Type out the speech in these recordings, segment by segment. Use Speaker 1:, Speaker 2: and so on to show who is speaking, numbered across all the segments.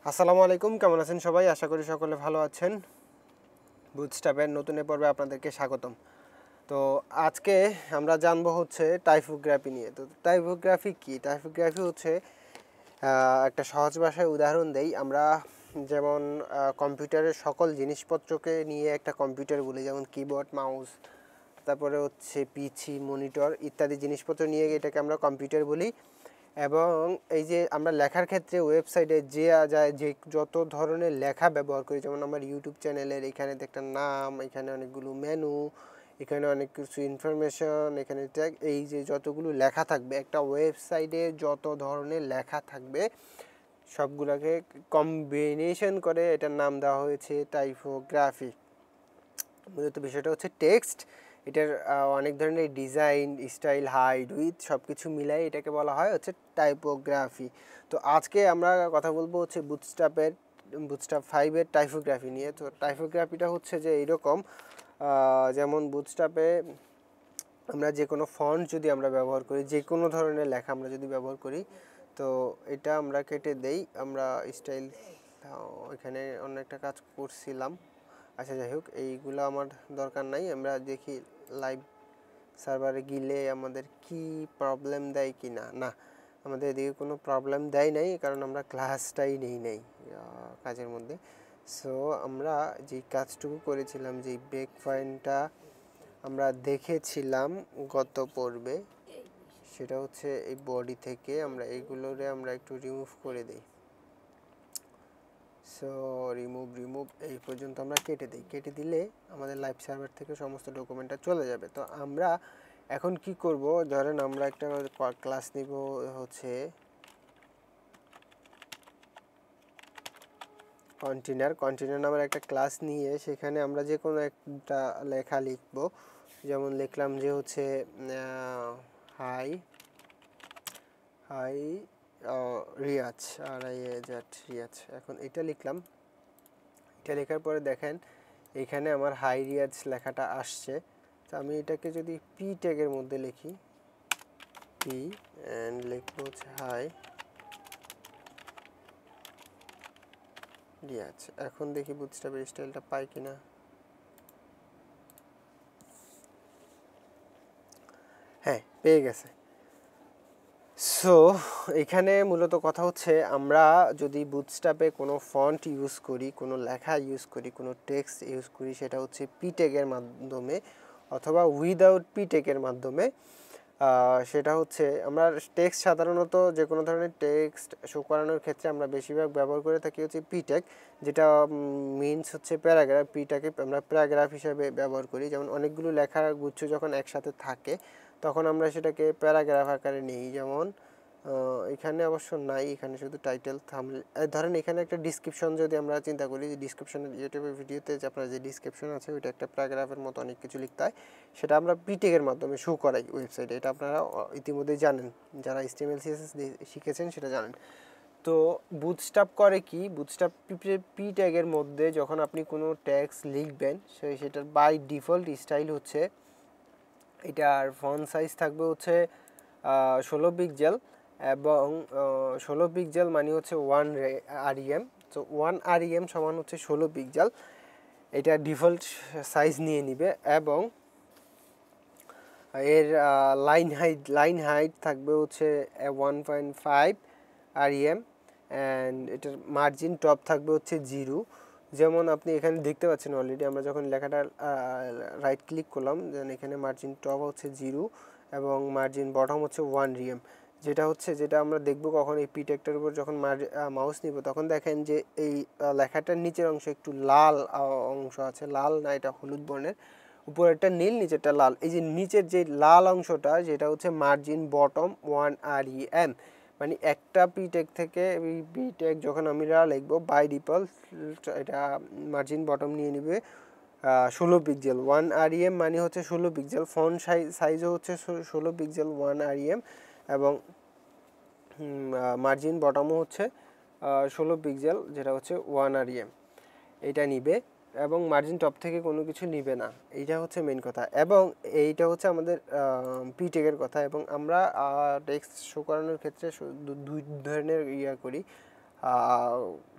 Speaker 1: আসসালামু আলাইকুম, কেমন আছেন সবাই? আশা করি সকলে ভালো আছেন। বুটস্ট্র্যাপের নতুন পর্বে আপনাদেরকে স্বাগতম। তো আজকে আমরা জানবো হচ্ছে টাইপোগ্রাফি নিয়ে। তো টাইপোগ্রাফি কি? টাইপোগ্রাফি হচ্ছে একটা সহজ ভাষায় উদাহরণ দেই। আমরা যেমন কম্পিউটারের সকল জিনিসপত্রকে নিয়ে একটা কম্পিউটার বলি, যেমন কিবোর্ড, মাউস, তারপরে হচ্ছে পিসি, মনিটর ইত্যাদি জিনিসপত্র নিয়ে এটাকে আমরা কম্পিউটার বলি। এবং এই যে আমরা লেখার ক্ষেত্রে ওয়েবসাইটে যে যায় যে যত ধরনের লেখা ব্যবহার করি, যেমন আমার ইউটিউব চ্যানেলের এখানে একটা নাম, এখানে অনেকগুলো মেনু, এখানে অনেক কিছু ইনফরমেশন, এখানে ট্যাগ, এই যে যতগুলো লেখা থাকবে একটা ওয়েবসাইটে, যত ধরনের লেখা থাকবে সবগুলোকে কম্বিনেশন করে এটার নাম দেওয়া হয়েছে টাইপোগ্রাফি। মূলত বিষয়টা হচ্ছে টেক্সট, এটার অনেক ধরনের ডিজাইন, স্টাইল, হাইট, উইথ সব কিছু মিলাই এটাকে বলা হয় হচ্ছে টাইপোগ্রাফি। তো আজকে আমরা কথা বলবো হচ্ছে বুটস্ট্র্যাপ 5-এর টাইপোগ্রাফি নিয়ে। তো টাইপোগ্রাফিটা হচ্ছে যে এইরকম, যেমন বুটস্ট্র্যাপে আমরা যে কোনো ফন্ট যদি আমরা ব্যবহার করি, যে কোনো ধরনের লেখা আমরা যদি ব্যবহার করি, তো এটা আমরা কেটে দেই। আমরা স্টাইল এখানে অন্য একটা কাজ করছিলাম, আচ্ছা যাই হোক, এইগুলো আমার দরকার নাই। আমরা দেখি লাইভ সার্ভারে গেলে আমাদের কি প্রবলেম দেয় কি না। না, আমাদের এদিকে কোনো প্রবলেম দেয় নাই, কারণ আমরা ক্লাসটাই নেই কাজের মধ্যে। সো আমরা যে কাজটুকু করেছিলাম, যে ব্রেক পয়েন্টটা আমরা দেখেছিলাম গত পর্বে, সেটা হচ্ছে এই বডি থেকে আমরা এইগুলোরে আমরা একটু রিমুভ করে দিই। সো রিমুভ এই পর্যন্ত আমরা কেটে দিলে আমাদের লাইভ সার্ভার থেকে সমস্ত ডকুমেন্টটা চলে যাবে। তো আমরা এখন কি করব, ধরেন আমরা একটা ক্লাস নিব হচ্ছে কন্টেনার নামের একটা ক্লাস নিয়ে সেখানে আমরা যে কোনো একটা লেখা লিখব। যেমন লিখলাম যে হচ্ছে হাই রিয়াজ, রিয়াজ। এখন এটা লিখলাম। এটা লেখার পরে দেখেন এখানে আমার হাই রিয়াজ লেখাটা আসছে। তো আমি এটাকে যদি পি ট্যাগের মধ্যে লিখি, পি অ্যান্ড লিখবো হচ্ছে হাই রিয়াজ। এখন দেখি বুটস্ট্র্যাপের স্টাইলটা পাই কিনা। হ্যাঁ, পেয়ে গেছে। সো এখানে মূলত কথা হচ্ছে, আমরা যদি বুটস্ট্র্যাপে কোনো ফন্ট ইউজ করি, কোনো লেখা ইউজ করি, কোনো টেক্সট ইউজ করি, সেটা হচ্ছে পি ট্যাগের মাধ্যমে অথবা উইদাউট পি ট্যাগের মাধ্যমে। সেটা হচ্ছে আমরা টেক্সট সাধারণত যে কোনো ধরনের টেক্সট শো করানোর ক্ষেত্রে আমরা বেশিরভাগ ব্যবহার করে থাকি হচ্ছে পি ট্যাগ, যেটা মিনস হচ্ছে প্যারাগ্রাফ। পিটাকে আমরা প্যারাগ্রাফ হিসাবে ব্যবহার করি। যেমন অনেকগুলো লেখার গুচ্ছ যখন একসাথে থাকে তখন আমরা সেটাকে প্যারাগ্রাফ আকারে নিই। যেমন এখানে অবশ্য নাই, এখানে শুধু টাইটেল, থাম্বনেল। ধরেন এখানে একটা ডিসক্রিপশন যদি আমরা চিন্তা করি, যে ডিসক্রিপশনের ইউটিউবের ভিডিওতে যে আপনার যে ডিসক্রিপশন আছে ওইটা একটা প্যারাগ্রাফের মতো অনেক কিছু লিখতে হয়, সেটা আমরা পিটেকের মাধ্যমে শো করাই ওয়েবসাইটে। এটা আপনারা ইতিমধ্যেই জানেন, যারা HTML CSS শিখেছেন সেটা জানেন। তো বুটস্ট্র্যাপ করে কি, বুটস্ট্র্যাপ পি ট্যাগের মধ্যে যখন আপনি কোনো ট্যাগস লিখবেন, সেটার বাই ডিফল্ট স্টাইল হচ্ছে এটার ফন্ট সাইজ থাকবে হচ্ছে 16 পিক্সেল, এবং 16 পিক্সেল মানে হচ্ছে 1 REM। তো 1 REM সমান হচ্ছে 16 পিক্সেল, এটা ডিফল্ট সাইজ নিয়ে নিবে। এবং এর লাইন হাইট থাকবে হচ্ছে 1.5 REM, অ্যান্ড এটার মার্জিন টপ থাকবে হচ্ছে 0। যেমন আপনি এখানে দেখতে পাচ্ছেন অলরেডি, আমরা যখন লেখাটা রাইট ক্লিক করলাম, যেন এখানে মার্জিন টপ হচ্ছে 0 এবং মার্জিন বটম হচ্ছে 1 REM। যেটা আমরা দেখব কখন এই পি ট্যাগটার উপর যখন মাউস নিব, তখন দেখেন যে এই লেখাটার নিচের অংশে একটু লাল অংশ আছে, লাল না, এটা হলুদ বর্ণের, উপরেরটা নীল, নিচেরটা লাল। এই যে নিচের যে লাল অংশটা, যেটা হচ্ছে মার্জিন বটম 1 REM। মানে একটা পি ট্যাগ থেকে এই পি ট্যাগ যখন আমরা লিখবো, বাই ডিফল্ট এটা মার্জিন বটম নিয়ে নেবে 16 পিক্সেল। 1 REM মানে হচ্ছে 16 পিক্সেল। ফন্ট সাইজও হচ্ছে 16 পিক্সেল 1 REM, এবং মার্জিন বটমও হচ্ছে 16 পিক্সেল, যেটা হচ্ছে 1 REM। এটা নিবে, এবং মার্জিন টপ থেকে কোনো কিছু নিবে না। এইটা হচ্ছে মেন কথা, এবং এইটা হচ্ছে আমাদের পি ট্যাগের কথা। এবং আমরা টেক্সট শো করানোর ক্ষেত্রে দুই ধরনের করি।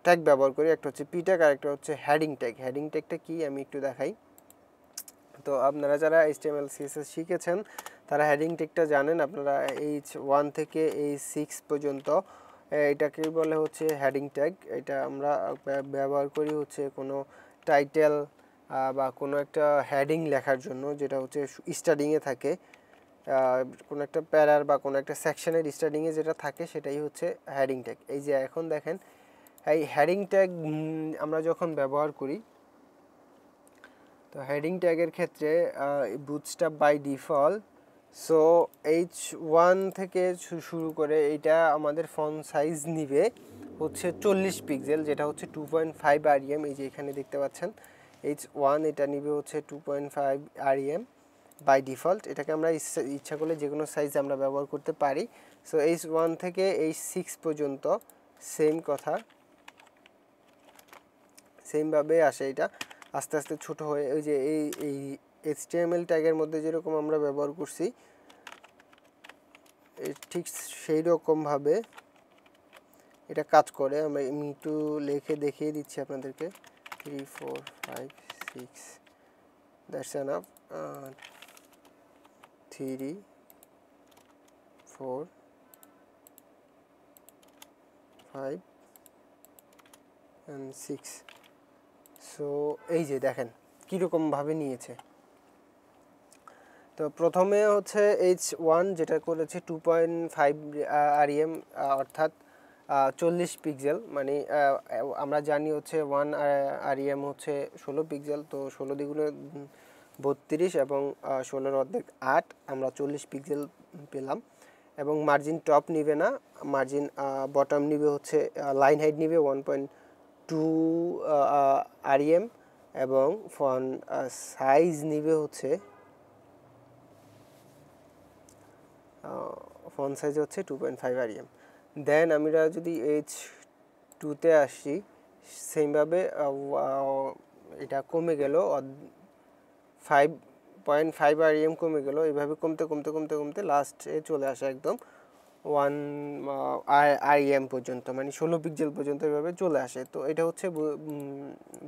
Speaker 1: ট্যাগ ব্যবহার করি, একটা হচ্ছে পি ট্যাগ আর একটা হচ্ছে হেডিং ট্যাগ। হেডিং ট্যাগটা কি আমি একটু দেখাই। তো আপনারা যারা HTML CSS শিখেছেন তারা হেডিং ট্যাগটা জানেন। আপনারা H1 থেকে H6 পর্যন্ত এটাকে বলে হচ্ছে হেডিং ট্যাগ। এটা আমরা ব্যবহার করি হচ্ছে কোনো টাইটেল বা কোনো একটা হেডিং লেখার জন্য, যেটা হচ্ছে স্টার্টিংয়ে থাকে, কোনো একটা প্যারার বা কোনো একটা সেকশনের স্টার্টিংয়ে যেটা থাকে সেটাই হচ্ছে হেডিং ট্যাগ। এই যে এখন দেখেন এই হেডিং ট্যাগ আমরা যখন ব্যবহার করি, তো হেডিং ট্যাগের ক্ষেত্রে bootstrap by default so H1 থেকে শুরু করে এটা আমাদের ফন্ট সাইজ নিবে হচ্ছে 40 পিক্সেল, যেটা হচ্ছে 2.5 REM। এই যে এখানে দেখতে পাচ্ছেন H1 এটা নিবে হচ্ছে 2.5 REM বাই ডিফল্ট। এটাকে আমরা ইচ্ছা করলে যে কোনো সাইজ আমরা ব্যবহার করতে পারি। সো H1 থেকে H6 পর্যন্ত সেম কথা, সেমভাবে আসে। এটা আস্তে আস্তে ছোট হয়ে ওই যে এই HTML ট্যাগের মধ্যে যেরকম আমরা ব্যবহার করছি ঠিক সেই রকমভাবে এটা কাজ করে। আমি একটু লিখে দেখিয়ে দিচ্ছি আপনাদেরকে। 3 4 5 6 দ্যাটস এনাফ। 3 4 5 and 6। সো এই যে দেখেন কীরকমভাবে নিয়েছে। তো প্রথমে হচ্ছে H1 যেটা করেছে 2.5 REM অর্থাৎ 40 পিক্সেল, মানে আমরা জানি হচ্ছে 1 REM হচ্ছে 16 পিক্সেল। তো 16 দ্বিগুণে 32 এবং 16 অর্ধেক 8, আমরা 40 পিক্সেল পেলাম। এবং মার্জিন টপ নিবে না, মার্জিন বটম নিবে হচ্ছে লাইন হাইট নিবে 1.2 REM এবং ফন্ট সাইজ নিবে হচ্ছে ফন্ট সাইজ হচ্ছে 2.5 REM। দেন আমরা যদি H2-তে আসি, সেমভাবে এটা কমে গেল 5.5 REM কমে গেল। এইভাবে কমতে কমতে কমতে কমতে লাস্টে চলে আসে একদম 1 REM পর্যন্ত, মানে 16 পিক্সেল পর্যন্ত এভাবে চলে আসে। তো এটা হচ্ছে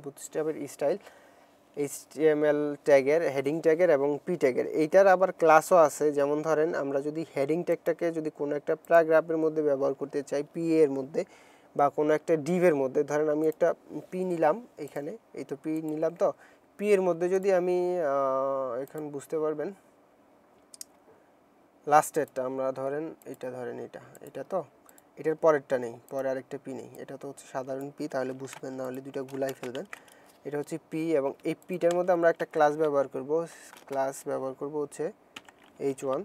Speaker 1: বুটস্ট্র্যাপের স্টাইল HTML ট্যাগের, হেডিং ট্যাগের এবং পি ট্যাগের। এইটার আবার ক্লাসও আছে। যেমন ধরেন আমরা যদি হেডিং ট্যাগটাকে যদি কোনো একটা প্যারাগ্রাফের মধ্যে ব্যবহার করতে চাই, পি এর মধ্যে বা কোনো একটা ডিভের মধ্যে, ধরেন আমি একটা পি নিলাম এখানে, এই তো পি নিলাম। তো পি এর মধ্যে যদি আমি এখন বুঝতে পারবেন লাস্টেরটা আমরা ধরেন এটা তো এটার পরেরটা নেই, পরে আরেকটা পি নেই, এটা তো হচ্ছে সাধারণ পি, তাহলে বুঝবেন না হলে দুইটা গুলাই ফেলবেন। এটা হচ্ছে পি এবং এই পিটার মধ্যে আমরা একটা ক্লাস ব্যবহার করব হচ্ছে H1।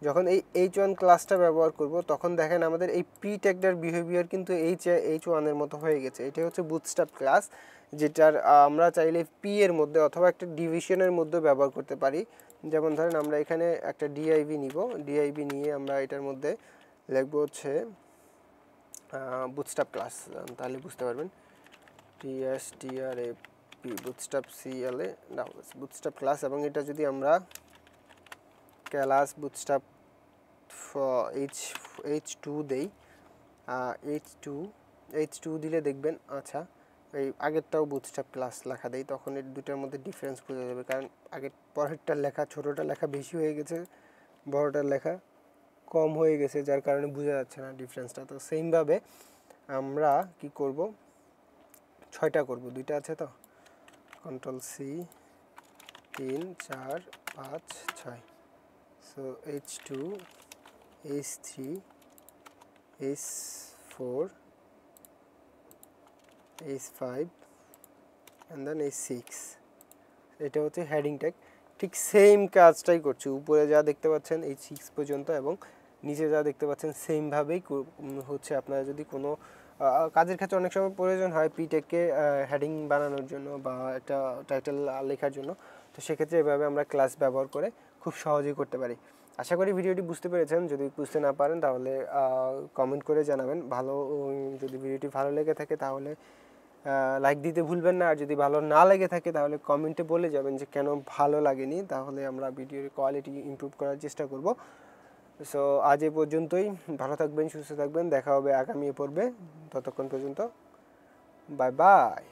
Speaker 1: যখন এই H1 ক্লাসটা ব্যবহার করব তখন দেখেন আমাদের এই পি ট্যাগটার বিহেভিয়ার কিন্তু H1 এর মতো হয়ে গেছে। এটা হচ্ছে বুটস্ট্র্যাপ ক্লাস, যেটার আমরা চাইলে পি এর মধ্যে অথবা একটা ডিভিশনের মধ্যে ব্যবহার করতে পারি। যেমন ধরেন আমরা এখানে একটা ডিআইভি নিব, ডিআইভি নিয়ে আমরা এটার মধ্যে লিখব হচ্ছে বুটস্ট্র্যাপ ক্লাস, তাহলে বুঝতে পারবেন। TSTRAP bootstrap CLA bootstrap class. এবং এটা যদি আমরা ক্লাস বুটস্ট্র্যাপ H2 দেই, H2 দিলে দেখবেন আচ্ছা এই আগেরটাও বুটস্ট্র্যাপ ক্লাস লেখা দেই, তখন এই দুটার মধ্যে ডিফারেন্স বোঝা যাবে। কারণ আগের পরেরটার লেখা, ছোটোটার লেখা বেশি হয়ে গেছে, বড়টার লেখা কম হয়ে গেছে, যার কারণে বোঝা যাচ্ছে না ডিফারেন্সটা। তো সেমভাবে আমরা কি করব, 6টা করব, 2টা আছে তো, Ctrl+C 3 4 5 6। So H2 H3 H4 H5 and then H6। এটা হচ্ছে হেডিং ট্যাগ। ঠিক সেম কাজটাই করছি, উপরে যা দেখতে পাচ্ছেন H6 পর্যন্ত এবং নিচে যা দেখতে পাচ্ছেন সেমভাবেই হচ্ছে। আপনারা যদি কোনো কাজের ক্ষেত্রে অনেক সময় প্রয়োজন হয় পি ট্যাগকে হেডিং বানানোর জন্য বা একটা টাইটেল লেখার জন্য, তো সেক্ষেত্রে এভাবে আমরা ক্লাস ব্যবহার করে খুব সহজেই করতে পারি। আশা করি ভিডিওটি বুঝতে পেরেছেন। যদি বুঝতে না পারেন তাহলে কমেন্ট করে জানাবেন। যদি ভিডিওটি ভালো লেগে থাকে তাহলে লাইক দিতে ভুলবেন না। আর যদি ভালো না লেগে থাকে তাহলে কমেন্টে বলে যাবেন যে কেন ভালো লাগেনি, তাহলে আমরা ভিডিওর কোয়ালিটি ইমপ্রুভ করার চেষ্টা করব। সো আজ এই পর্যন্তই। ভালো থাকবেন, সুস্থ থাকবেন, দেখা হবে আগামী পর্বে। ততক্ষণ পর্যন্ত বাই বাই।